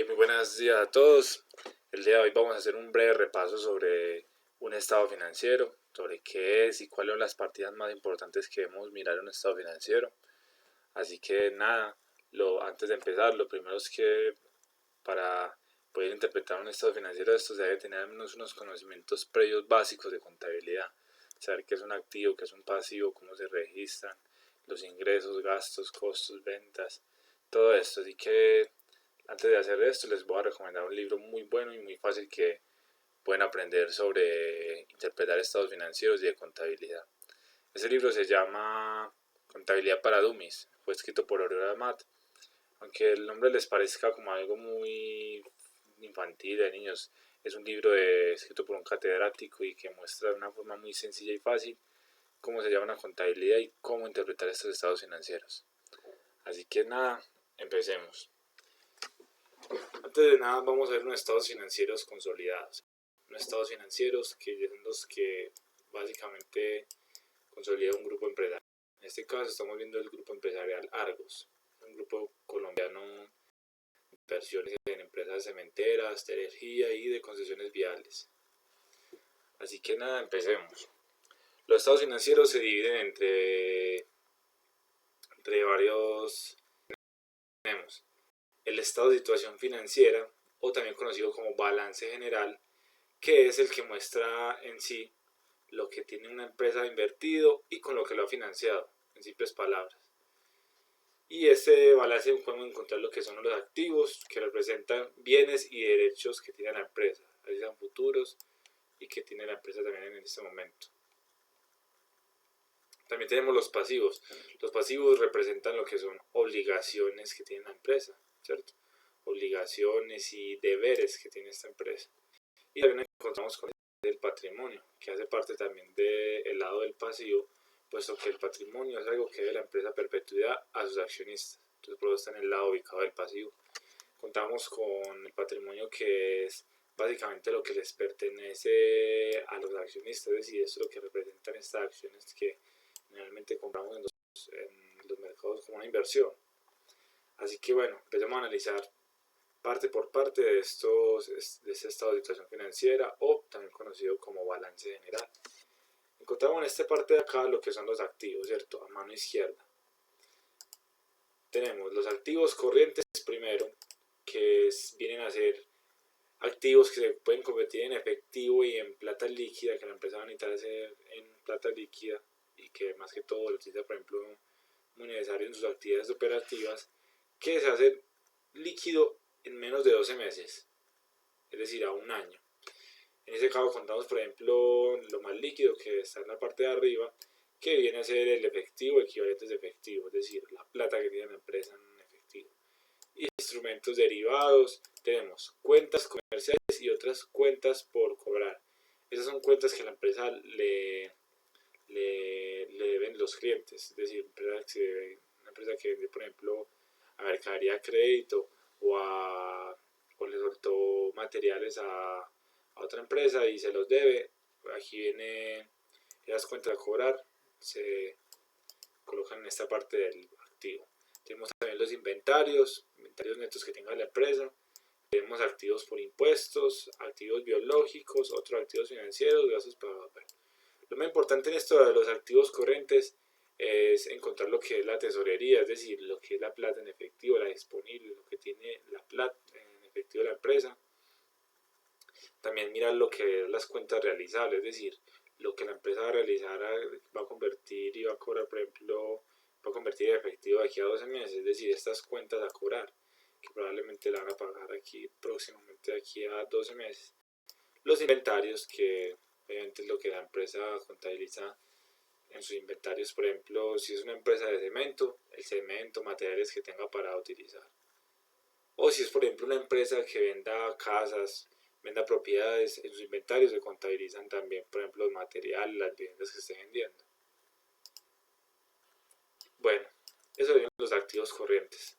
Muy buenos días a todos. El día de hoy vamos a hacer un breve repaso sobre un estado financiero, sobre qué es y cuáles son las partidas más importantes que debemos mirar en un estado financiero. Así que nada, antes de empezar, lo primero es que para poder interpretar un estado financiero de esto se debe tener al menos unos conocimientos previos básicos de contabilidad. Saber qué es un activo, qué es un pasivo, cómo se registran, los ingresos, gastos, costos, ventas, todo esto. Así que antes de hacer esto les voy a recomendar un libro muy bueno y muy fácil que pueden aprender sobre interpretar estados financieros y de contabilidad. Ese libro se llama Contabilidad para Dummies, fue escrito por Aurora Matt. Aunque el nombre les parezca como algo muy infantil de niños, es un libro escrito por un catedrático y que muestra de una forma muy sencilla y fácil cómo se llama una contabilidad y cómo interpretar estos estados financieros. Así que nada, empecemos. Antes de nada vamos a ver unos estados financieros consolidados. Unos estados financieros que son los que básicamente consolida un grupo empresarial. En este caso estamos viendo el grupo empresarial Argos, un grupo colombiano de inversiones en empresas cementeras, de energía y de concesiones viales. Así que nada, empecemos. Los estados financieros se dividen entre varios. Tenemos el estado de situación financiera, o también conocido como balance general, que es el que muestra en sí lo que tiene una empresa invertido y con lo que lo ha financiado, en simples palabras. Y este balance podemos encontrar lo que son los activos, que representan bienes y derechos que tiene la empresa, así sean futuros y que tiene la empresa también en este momento. También tenemos los pasivos. Los pasivos representan lo que son obligaciones que tiene la empresa, ¿cierto? Obligaciones y deberes que tiene esta empresa. Y también encontramos con el patrimonio, que hace parte también del lado del pasivo, puesto que el patrimonio es algo que debe la empresa perpetuidad a sus accionistas. Entonces por eso está en el lado ubicado del pasivo. Contamos con el patrimonio, que es básicamente lo que les pertenece a los accionistas, es decir, eso es lo que representan estas acciones que generalmente compramos en los mercados como una inversión. Así que bueno, empecemos a analizar parte por parte de este estado de situación financiera, o también conocido como balance general. Encontramos en esta parte de acá lo que son los activos, ¿cierto? A mano izquierda tenemos los activos corrientes primero, que vienen a ser activos que se pueden convertir en efectivo y en plata líquida, que la empresa va a necesitar hacer en plata líquida y que más que todo lo utiliza, por ejemplo, muy necesario en sus actividades operativas, que se hace líquido en menos de 12 meses, es decir, a un año. En ese caso contamos, por ejemplo, lo más líquido, que está en la parte de arriba, que viene a ser el efectivo, equivalentes de efectivo, es decir, la plata que tiene la empresa en efectivo. Y instrumentos derivados, tenemos cuentas comerciales y otras cuentas por cobrar. Esas son cuentas que la empresa le deben los clientes, es decir, una empresa que vende, por ejemplo, a mercadería a crédito o le soltó materiales a otra empresa y se los debe. Aquí viene esas cuentas a cobrar, se colocan en esta parte del activo. Tenemos también los inventarios netos que tenga la empresa. Tenemos activos por impuestos, activos biológicos, otros activos financieros, gastos para papel. Lo más importante en esto de los activos corrientes es encontrar lo que es la tesorería, es decir, lo que es la plata en efectivo, la disponible, lo que tiene la plata en efectivo de la empresa. También mirar lo que es las cuentas realizables, es decir, lo que la empresa va a realizar, va a convertir y va a cobrar, por ejemplo, va a convertir en efectivo de aquí a 12 meses, es decir, estas cuentas a cobrar, que probablemente la van a pagar aquí próximamente de aquí a 12 meses. Los inventarios, que obviamente es lo que la empresa contabiliza en sus inventarios, por ejemplo, si es una empresa de cemento, el cemento, materiales que tenga para utilizar. O si es, por ejemplo, una empresa que venda casas, venda propiedades, en sus inventarios se contabilizan también, por ejemplo, los materiales, las viviendas que esté vendiendo. Bueno, esos son los activos corrientes.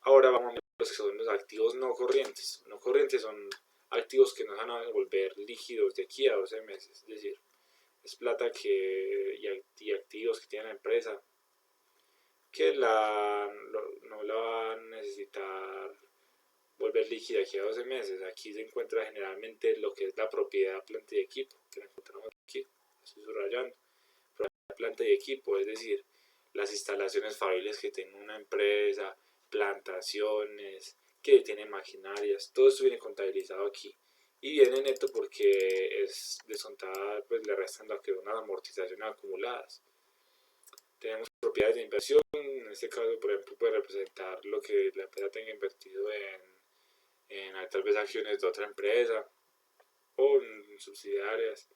Ahora vamos a ver los que son los activos no corrientes. No corrientes son activos que nos van a volver líquidos de aquí a 12 meses, es decir, es plata y activos que tiene la empresa que no la va a necesitar volver líquida aquí a 12 meses. Aquí se encuentra generalmente lo que es la propiedad, planta y equipo, que la encontramos aquí, estoy subrayando. Planta y equipo, es decir, las instalaciones fabriles que tiene una empresa, plantaciones, que tiene maquinarias, todo eso viene contabilizado aquí. Y viene neto porque es descontada, pues le restan lo que son las amortizaciones acumuladas. Tenemos propiedades de inversión, en este caso, por ejemplo, puede representar lo que la empresa tenga invertido en tal vez acciones de otra empresa o en subsidiarias.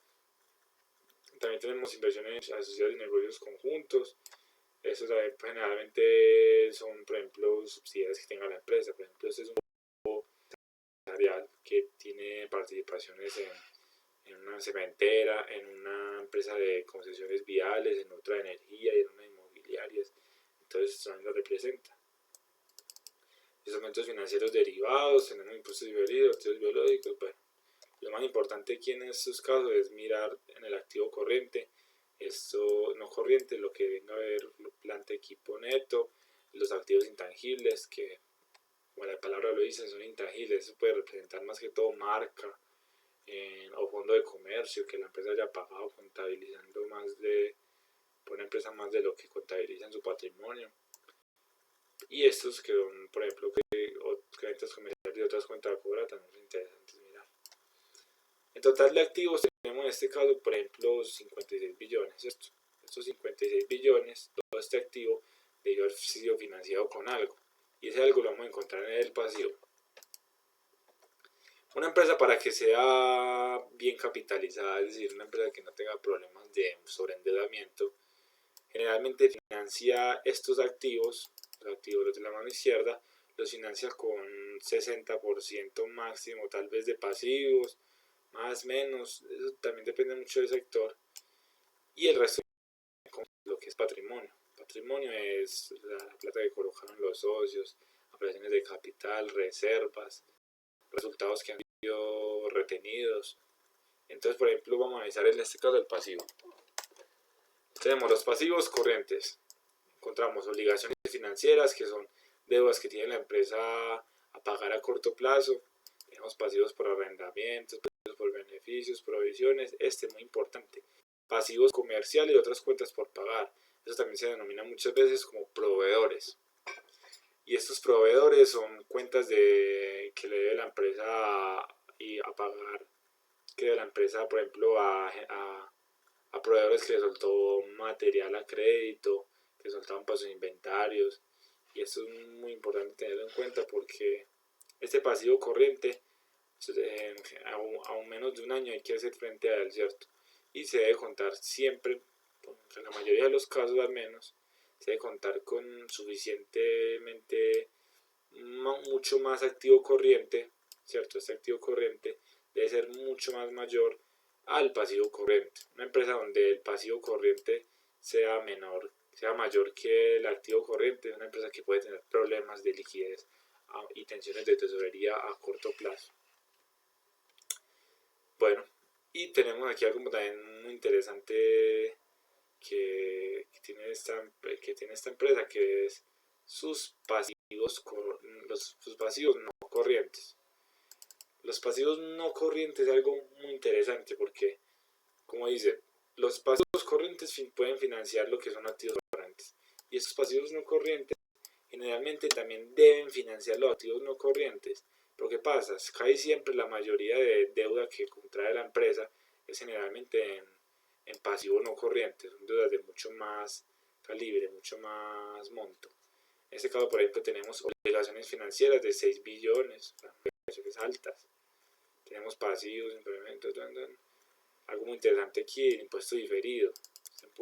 También tenemos inversiones asociadas en negocios conjuntos. Eso también pues, generalmente son, por ejemplo, subsidiarias que tenga la empresa. Por ejemplo, este es un grupo empresarial que tiene participaciones en una cementera, en una empresa de concesiones viales, en otra de energía y en una inmobiliarias. Entonces, eso también lo representa. Instrumentos financieros derivados, tenemos impuestos diferidos, activos biológicos. Bueno, lo más importante aquí en estos casos es mirar en el activo corriente, esto no corriente, lo que venga a ver planta, equipo neto, los activos intangibles, que como la palabra lo dice, son intangibles. Eso puede representar más que todo marca o fondo de comercio que la empresa haya pagado contabilizando más de, por una empresa más de lo que contabiliza en su patrimonio. Y estos que son, por ejemplo, clientes comerciales y otras cuentas de cobra también son interesantes mirar. En total de activos tenemos en este caso, por ejemplo, 56 billones, ¿cierto? Estos 56 billones, todo este activo debió haber sido financiado con algo. Y ese algo lo vamos a encontrar en el pasivo. Una empresa para que sea bien capitalizada, es decir, una empresa que no tenga problemas de sobreendeudamiento, generalmente financia estos activos, los activos de la mano izquierda, los financia con 60% máximo, tal vez de pasivos, más, menos, eso también depende mucho del sector, y el resto con lo que es patrimonio. Patrimonio es la plata que colocaron los socios, operaciones de capital, reservas, resultados que han sido retenidos. Entonces, por ejemplo, vamos a analizar en este caso el pasivo. Tenemos los pasivos corrientes. Encontramos obligaciones financieras, que son deudas que tiene la empresa a pagar a corto plazo. Tenemos pasivos por arrendamientos, pasivos por beneficios, provisiones. Este es muy importante. Pasivos comerciales y otras cuentas por pagar. Eso también se denomina muchas veces como proveedores. Y estos proveedores son cuentas que le debe la empresa a pagar, que debe la empresa, por ejemplo, a proveedores que le soltó material a crédito, que soltaban para sus inventarios. Y esto es muy importante tenerlo en cuenta porque este pasivo corriente, a menos de un año hay que hacer frente a él, ¿cierto? Y se debe contar siempre, en la mayoría de los casos al menos, se debe contar con suficientemente, mucho más activo corriente, ¿cierto? Este activo corriente debe ser mucho más mayor al pasivo corriente. Una empresa donde el pasivo corriente sea menor, sea mayor que el activo corriente, es una empresa que puede tener problemas de liquidez y tensiones de tesorería a corto plazo. Bueno, y tenemos aquí algo también muy interesante que tiene esta empresa, que es sus pasivos no corrientes. Los pasivos no corrientes es algo muy interesante porque, como dice, los pasivos corrientes pueden financiar lo que son activos corrientes. Y estos pasivos no corrientes generalmente también deben financiar los activos no corrientes. Pero ¿qué pasa? Casi siempre la mayoría de deuda que contrae la empresa es generalmente en pasivos no corrientes. Son deudas de mucho más calibre, mucho más monto. En este caso, por ejemplo, tenemos obligaciones financieras de 6 billones, obligaciones altas. Tenemos pasivos, implementos, algo muy interesante aquí, el impuesto diferido.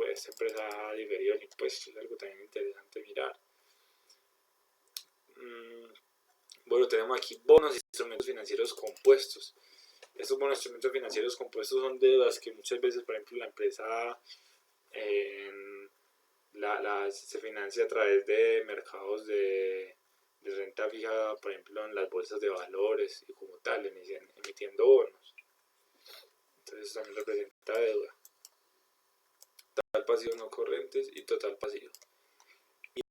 Esta empresa ha diferido el impuesto, es algo también interesante mirar. Bueno, tenemos aquí bonos e instrumentos financieros compuestos. Estos bonos e instrumentos financieros compuestos son deudas que muchas veces, por ejemplo, la empresa se financia a través de mercados de renta fija, por ejemplo, en las bolsas de valores y como tal, emitiendo bonos. Entonces eso también representa deuda. Total pasivo no corrientes y total pasivo.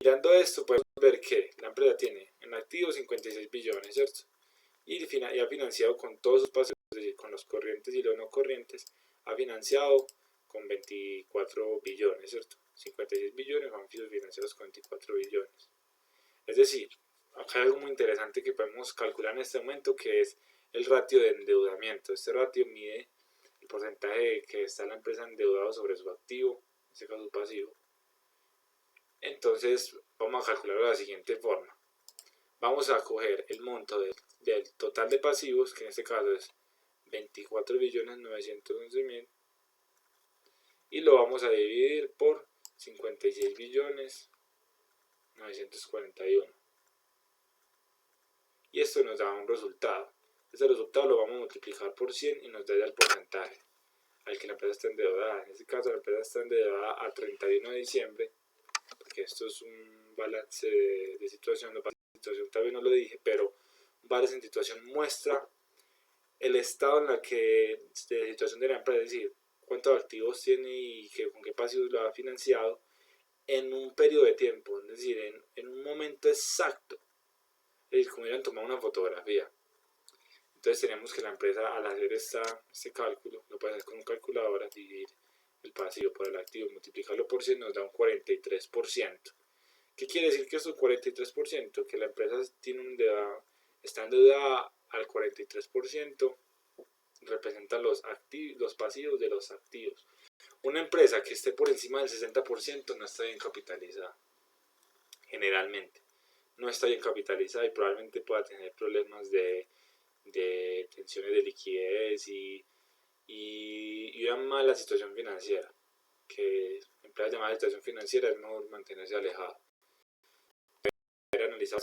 Mirando esto podemos ver que la empresa tiene en activos 56 billones, ¿cierto? y ha financiado con todos sus pasivos, es decir, con los corrientes y los no corrientes, ha financiado con 24 billones, ¿cierto? 56 billones han sido financiados con 24 billones. Es decir, acá hay algo muy interesante que podemos calcular en este momento, que es el ratio de endeudamiento. Este ratio mide el porcentaje que está la empresa endeudada sobre su activo, en este caso su pasivo. Entonces vamos a calcularlo de la siguiente forma. Vamos a coger el monto del total de pasivos, que en este caso es 24.911.000, y lo vamos a dividir por 56.941. Y esto nos da un resultado. Este resultado lo vamos a multiplicar por 100 y nos da ya el porcentaje al que la empresa está endeudada. En este caso la empresa está endeudada a 31 de diciembre, porque esto es un balance de situación, la situación todavía no lo dije, pero un balance en situación muestra el estado en la que de situación de la empresa, es decir, cuántos activos tiene y con qué pasivos lo ha financiado en un periodo de tiempo, es decir, en un momento exacto. Es decir, como hubieran tomado una fotografía. Entonces tenemos que la empresa, al hacer este cálculo, lo puede hacer con un calculadora, dividir el pasivo por el activo, multiplicarlo por 100, nos da un 43%. ¿Qué quiere decir que es un 43%? Que la empresa está endeudada al 43%, representa los pasivos de los activos. Una empresa que esté por encima del 60% no está bien capitalizada, generalmente. No está bien capitalizada y probablemente pueda tener problemas de tensiones de liquidez y una mala situación financiera, que empresas de mala situación financiera es mejor mantenerse alejado. Analizar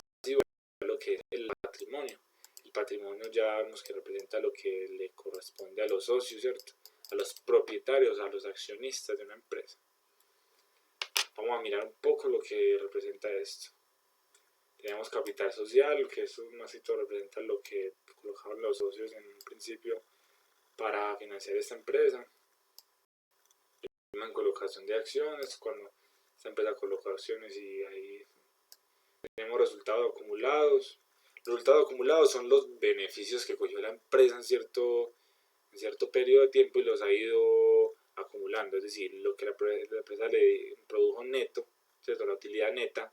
lo que es el patrimonio. El patrimonio ya vemos que representa lo que le corresponde a los socios, ¿cierto? A los propietarios, a los accionistas de una empresa. Vamos a mirar un poco lo que representa esto. Tenemos capital social, que eso más que todo representa lo que colocaron los socios en un principio para financiar esta empresa. En colocación de acciones, cuando esta empresa coloca acciones y ahí tenemos resultados acumulados. Los resultados acumulados son los beneficios que cogió la empresa en cierto periodo de tiempo y los ha ido acumulando, es decir, lo que la empresa le produjo neto, ¿cierto? La utilidad neta,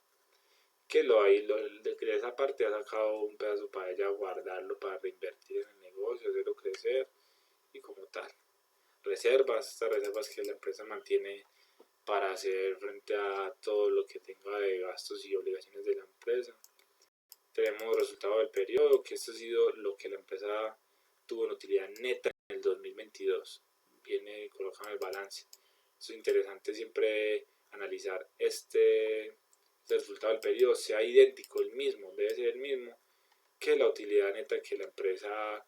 que de esa parte ha sacado un pedazo para ella guardarlo, para reinvertir en el negocio, hacerlo crecer y como tal. Estas reservas que la empresa mantiene para hacer frente a todo lo que tenga de gastos y obligaciones de la empresa. Tenemos resultado del periodo, que esto ha sido lo que la empresa tuvo en utilidad neta en el 2022. Viene colocado en el balance. Es interesante siempre analizar este resultado del periodo, sea idéntico, debe ser el mismo que la utilidad neta que la empresa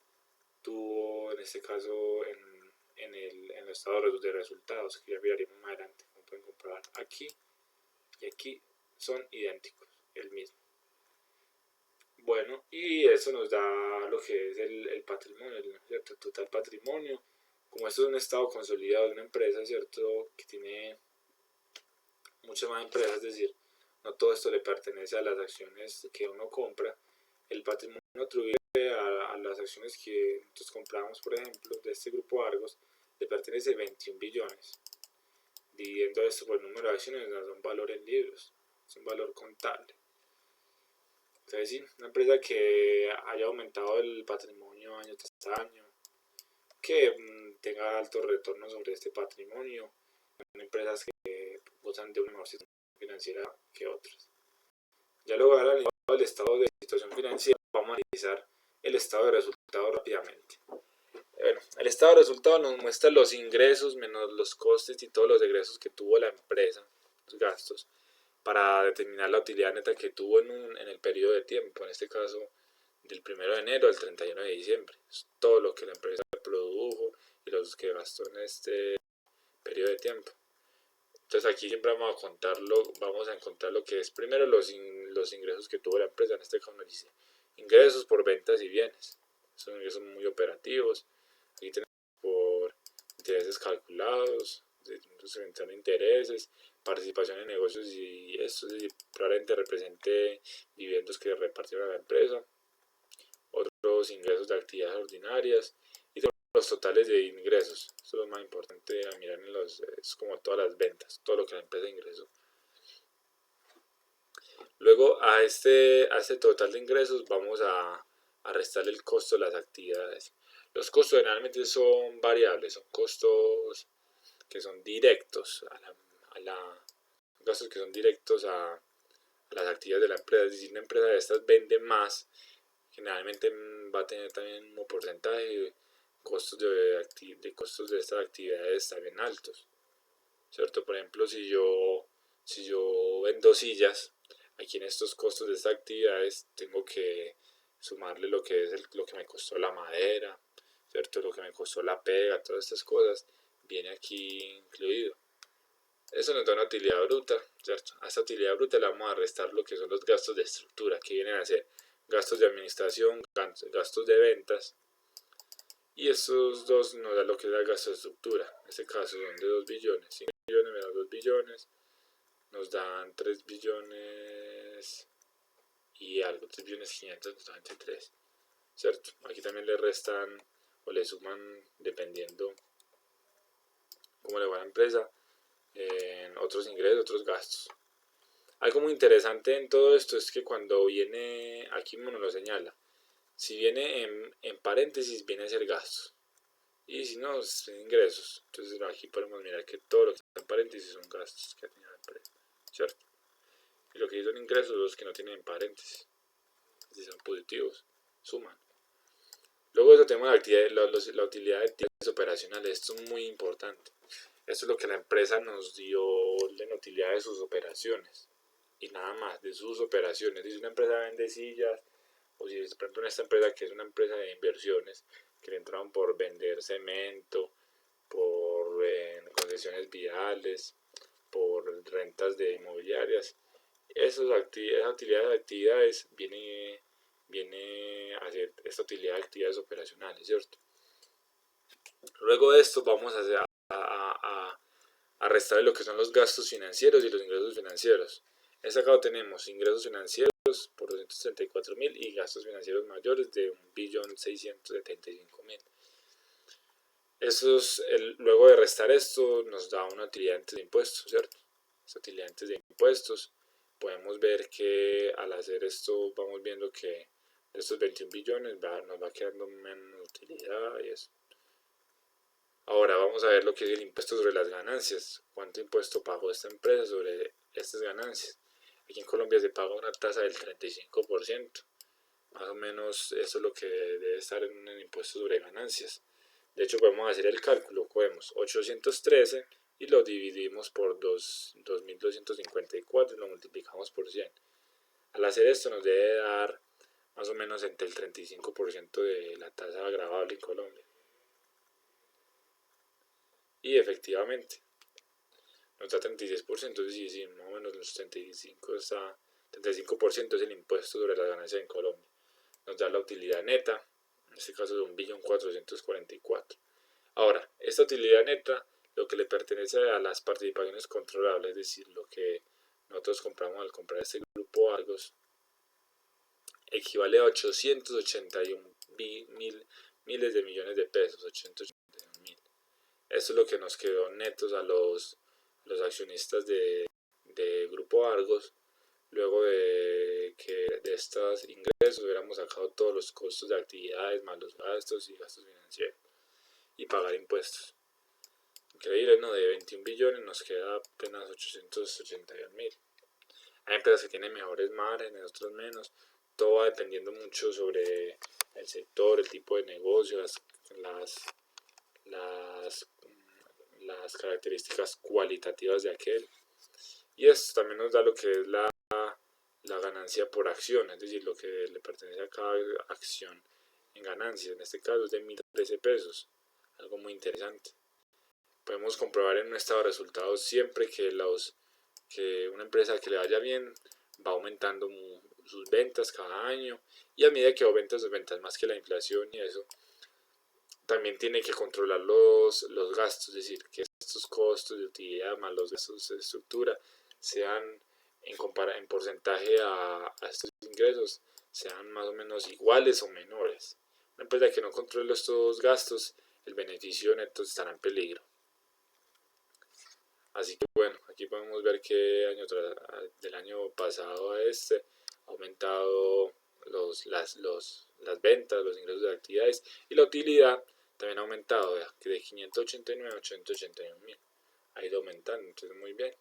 tuvo, en este caso, en el estado de resultados, que ya miraremos más adelante. Como pueden comprobar, aquí y aquí son idénticos, el mismo. Bueno, y eso nos da lo que es el patrimonio, el total patrimonio. Como esto es un estado consolidado de una empresa, ¿cierto? Que tiene muchas más empresas, es decir, no todo esto le pertenece a las acciones que uno compra. El patrimonio atribuible a las acciones que nosotros compramos, por ejemplo, de este grupo Argos, le pertenece 21 billones. Dividiendo esto por el número de acciones nos da un valor en libros, es un valor contable. Entonces sí, una empresa que haya aumentado el patrimonio año tras año, que tenga altos retornos sobre este patrimonio, son empresas que gozan de una mejor situación financiera que otras. Ya luego de haber analizado el estado de situación financiera, vamos a analizar el estado de resultados rápidamente. Bueno, el estado de resultados nos muestra los ingresos menos los costes y todos los egresos que tuvo la empresa, los gastos, para determinar la utilidad neta que tuvo en el periodo de tiempo, en este caso del 1 de enero al 31 de diciembre. Es todo lo que la empresa produjo y los que gastó en este periodo de tiempo. Entonces aquí siempre vamos a encontrar lo que es primero los ingresos que tuvo la empresa. En este caso nos dice ingresos por ventas y bienes. Son ingresos muy operativos. Aquí tenemos por intereses calculados, de intereses, participación en negocios, y esto probablemente represente dividendos que repartieron a la empresa. Otro los ingresos de actividades ordinarias y los totales de ingresos. Eso es lo más importante a mirar es como todas las ventas, todo lo que la empresa ingresó. Luego a este total de ingresos vamos a restarle el costo de las actividades. Los costos generalmente son variables, son costos que son directos gastos que son directos a las actividades de la empresa. Es decir, una empresa de estas vende más, generalmente va a tener también un porcentaje de costos costos de estas actividades también altos, ¿cierto? Por ejemplo, si yo vendo sillas, aquí en estos costos de estas actividades tengo que sumarle lo que es lo que me costó la madera, ¿cierto? Lo que me costó la pega, todas estas cosas, viene aquí incluido. Eso nos da una utilidad bruta, ¿cierto? A esta utilidad bruta le vamos a restar lo que son los gastos de estructura, que vienen a ser gastos de administración, gastos de ventas, y estos dos nos dan lo que es el gasto de estructura. En este caso son de 2 billones, 5 billones menos 2 billones, nos dan 3 billones y algo, 3 billones 500, nos dan 23, ¿cierto? Aquí también le restan o le suman, dependiendo cómo le va a la empresa, en otros ingresos, otros gastos. Algo muy interesante en todo esto es que cuando viene, aquí uno lo señala, si viene en paréntesis viene a ser gastos, y si no, es ingresos. Entonces aquí podemos mirar que todo lo que está en paréntesis son gastos que ha tenido la empresa, ¿cierto? Y lo que son ingresos los que no tienen paréntesis, si son positivos, suman. Luego de eso tenemos la utilidad de actividades operacionales. Esto es muy importante. Esto es lo que la empresa nos dio de utilidad de sus operaciones. Y nada más, de sus operaciones. Si una empresa vende sillas, o si es, por ejemplo, esta empresa que es una empresa de inversiones, que le entraron por vender cemento, por concesiones viales, por rentas de inmobiliarias, esas actividades viene a ser esta utilidad de actividades operacionales, ¿cierto? Luego de esto vamos a restar lo que son los gastos financieros y los ingresos financieros. En este caso tenemos ingresos financieros por 234.000 y gastos financieros mayores de 1.675.000. Luego de restar esto nos da una utilidad antes de impuestos, ¿cierto? Esta utilidad antes de impuestos, podemos ver que al hacer esto vamos viendo que de estos 21 billones nos va quedando menos utilidad y eso. Ahora vamos a ver lo que es el impuesto sobre las ganancias. ¿Cuánto impuesto pagó esta empresa sobre estas ganancias? Aquí en Colombia se paga una tasa del 35%. Más o menos eso es lo que debe estar en el impuesto sobre ganancias. De hecho, podemos hacer el cálculo. Cogemos 813 y lo dividimos por 2.254 y lo multiplicamos por 100. Al hacer esto nos debe dar más o menos entre el 35% de la tasa agravable en Colombia. Y efectivamente, nos da 36%, es decir, más o menos los 35% es el impuesto sobre las ganancias en Colombia. Nos da la utilidad neta, en este caso de 1.444.000. Ahora, esta utilidad neta, lo que le pertenece a las participaciones controlables, es decir, lo que nosotros compramos al comprar este grupo Argos, equivale a 881 miles de millones de pesos, 881.000. Esto es lo que nos quedó netos a los accionistas de Grupo Argos, luego de que de estos ingresos hubiéramos sacado todos los costos de actividades, más los gastos y gastos financieros, y pagar impuestos. Increíble, ¿no? De 21 billones nos queda apenas 881.000. Hay empresas que tienen mejores márgenes, otras menos. Todo va dependiendo mucho sobre el sector, el tipo de negocio, las características cualitativas de aquel. Y esto también nos da lo que es la ganancia por acción, es decir, lo que le pertenece a cada acción en ganancias. En este caso es de 1.013 pesos, algo muy interesante. Podemos comprobar en un estado de resultados siempre que una empresa que le vaya bien va aumentando sus ventas cada año, y a medida que aumenta sus ventas más que la inflación y eso, también tiene que controlar los gastos, es decir, que estos costos de utilidad más los gastos de estructura sean en porcentaje a estos ingresos, sean más o menos iguales o menores. Una empresa que no controle estos gastos, el beneficio neto estará en peligro. Así que bueno, aquí podemos ver que del año pasado a este ha aumentado las ventas, los ingresos de actividades y la utilidad también ha aumentado de 589 a 881 mil. Ha ido aumentando, entonces muy bien,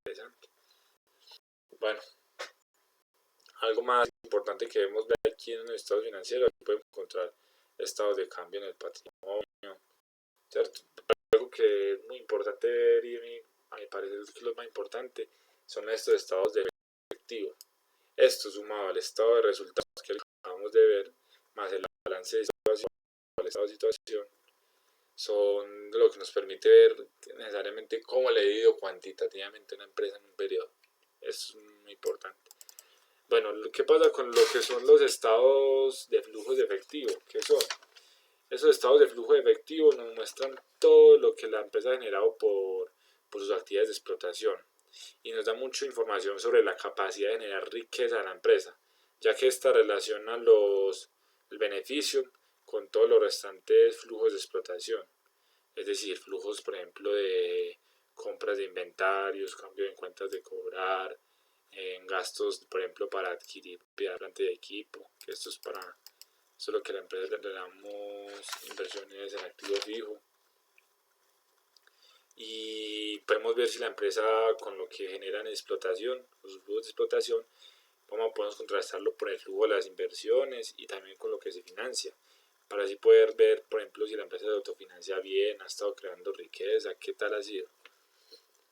interesante. Bueno, algo más importante que debemos ver aquí en el estado financiero, aquí podemos encontrar estados de cambio en el patrimonio, ¿cierto? Algo que es muy importante ver y a mi parecer es lo más importante son estos estados de efectivo. Esto sumado al estado de resultados que acabamos de ver, más el balance de situación, el estado de situación, son lo que nos permite ver necesariamente cómo le ha ido cuantitativamente a una empresa en un periodo. Eso es muy importante. Bueno, ¿qué pasa con lo que son los estados de flujos de efectivo? ¿Qué son? Esos estados de flujo de efectivo nos muestran todo lo que la empresa ha generado por sus actividades de explotación y nos da mucha información sobre la capacidad de generar riqueza de la empresa, ya que esta relaciona el beneficio con todos los restantes flujos de explotación, es decir, flujos por ejemplo de compras de inventarios, cambio en cuentas de cobrar, en gastos por ejemplo para adquirir planta de equipo, que esto es lo que a la empresa le damos inversiones en activo fijo. Y podemos ver si la empresa con lo que genera en explotación, con sus flujos de explotación, podemos contrastarlo por el flujo de las inversiones y también con lo que se financia, para así poder ver, por ejemplo, si la empresa se autofinancia bien, ha estado creando riqueza, qué tal ha sido.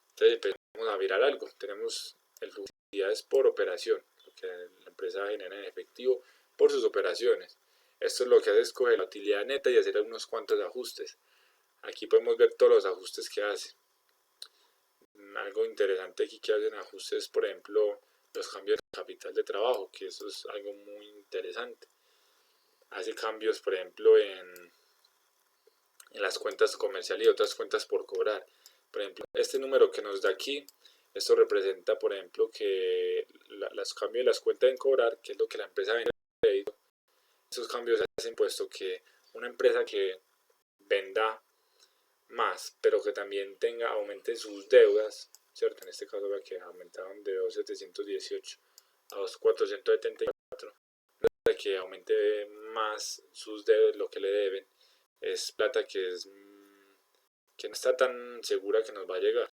Entonces empezamos a mirar algo, tenemos el flujo de utilidades por operación, lo que la empresa genera en efectivo por sus operaciones. Esto es lo que hace es coger la utilidad neta y hacer unos cuantos ajustes. Aquí podemos ver todos los ajustes que hace. Algo interesante aquí que hacen ajustes, por ejemplo, los cambios de capital de trabajo, que eso es algo muy interesante. Hace cambios, por ejemplo, en las cuentas comerciales y otras cuentas por cobrar. Por ejemplo, este número que nos da aquí, esto representa, por ejemplo, que los cambios de las cuentas en cobrar, que es lo que la empresa vende, esos cambios hacen puesto que una empresa que venda más, pero que también aumente sus deudas, ¿cierto? En este caso vea que aumentaron de 2.718 a 2.474, que aumente más sus deudas, lo que le deben, es plata que no está tan segura que nos va a llegar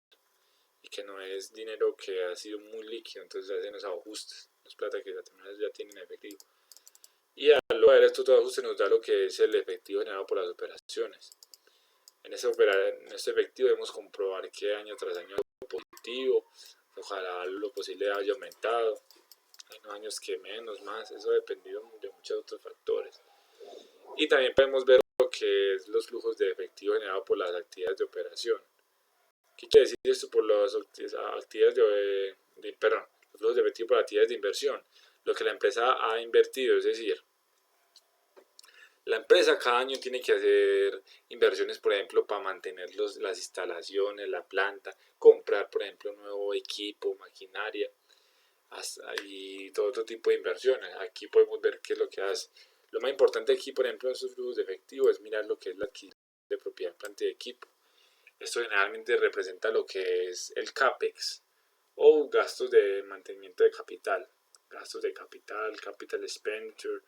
y que no es dinero que ha sido muy líquido, entonces hacen los ajustes, es plata que ya tienen efectivo. Y al ver estos ajustes nos da lo que es el efectivo generado por las operaciones. En este efectivo debemos comprobar que año tras año es positivo, ojalá lo posible haya aumentado, hay años que menos, más, eso ha dependido de muchos otros factores. Y también podemos ver lo que es los flujos de efectivo generados por las actividades de operación. ¿Qué quiere decir esto por las actividades los flujos de efectivo por actividades de inversión? Lo que la empresa ha invertido, es decir, la empresa cada año tiene que hacer inversiones, por ejemplo, para mantener las instalaciones, la planta, comprar, por ejemplo, nuevo equipo, maquinaria y todo otro tipo de inversiones. Aquí podemos ver qué es lo que hace. Lo más importante aquí, por ejemplo, en estos flujos de efectivo es mirar lo que es la adquisición de propiedad, planta y equipo. Esto generalmente representa lo que es el CAPEX o gastos de mantenimiento de capital. Gastos de capital, capital expenditure,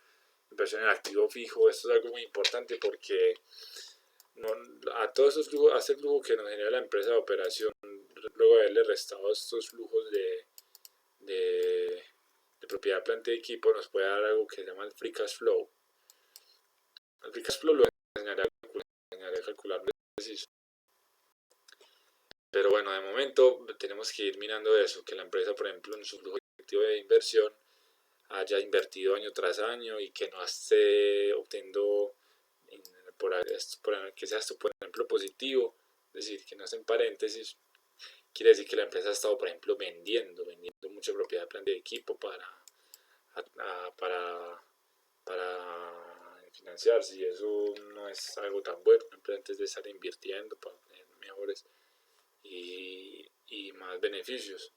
inversión en activo fijo. Esto es algo muy importante porque a todos esos flujos, a este flujo que nos genera la empresa de operación, luego de haberle restado estos flujos de propiedad, planta y equipo, nos puede dar algo que se llama el free cash flow. El free cash flow lo enseñaré a calcular preciso. Pero bueno, de momento tenemos que ir mirando eso, que la empresa, por ejemplo, en su flujo efectivo de inversión haya invertido año tras año y que no esté obteniendo que sea esto, por ejemplo, positivo, es decir, que no esté en paréntesis, quiere decir que la empresa ha estado, por ejemplo, vendiendo mucha propiedad, plan de equipo para financiarse, y eso no es algo tan bueno. La empresa antes de estar invirtiendo para tener mejores y más beneficios.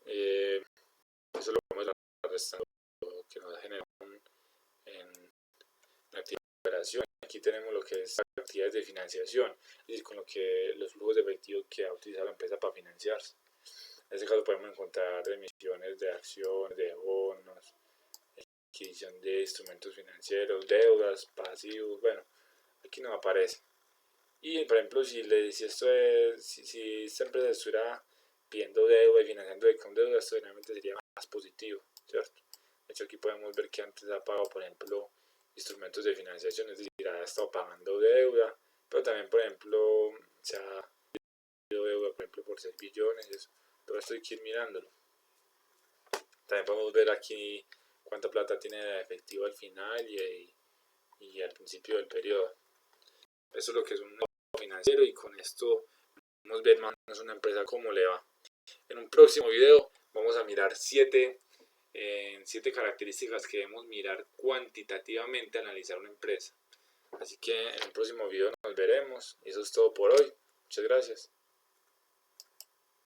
Eso lo vamos a restando, que nos generan en actividad de operación. Aquí tenemos lo que es actividades de financiación, es decir, con lo que los flujos de efectivo que ha utilizado la empresa para financiarse. En este caso podemos encontrar emisiones de acciones, de bonos, adquisición de instrumentos financieros, deudas, pasivos, bueno, aquí no aparece. Y por ejemplo, si esta empresa estuviera pidiendo deuda y financiando con deuda, esto generalmente sería más positivo, ¿cierto? De hecho, aquí podemos ver que antes ha pagado, por ejemplo, instrumentos de financiación, es decir, ha estado pagando deuda, pero también, por ejemplo, se ha pedido deuda, por ejemplo, por 6 billones, eso. Todo esto hay que ir mirándolo. También podemos ver aquí cuánta plata tiene de efectivo al final y al principio del periodo. Eso es lo que es un negocio financiero y con esto vamos a ver más o menos una empresa cómo le va. En un próximo video vamos a mirar 7 características que debemos mirar cuantitativamente al analizar una empresa. Así que en el próximo video nos veremos. Y eso es todo por hoy. Muchas gracias.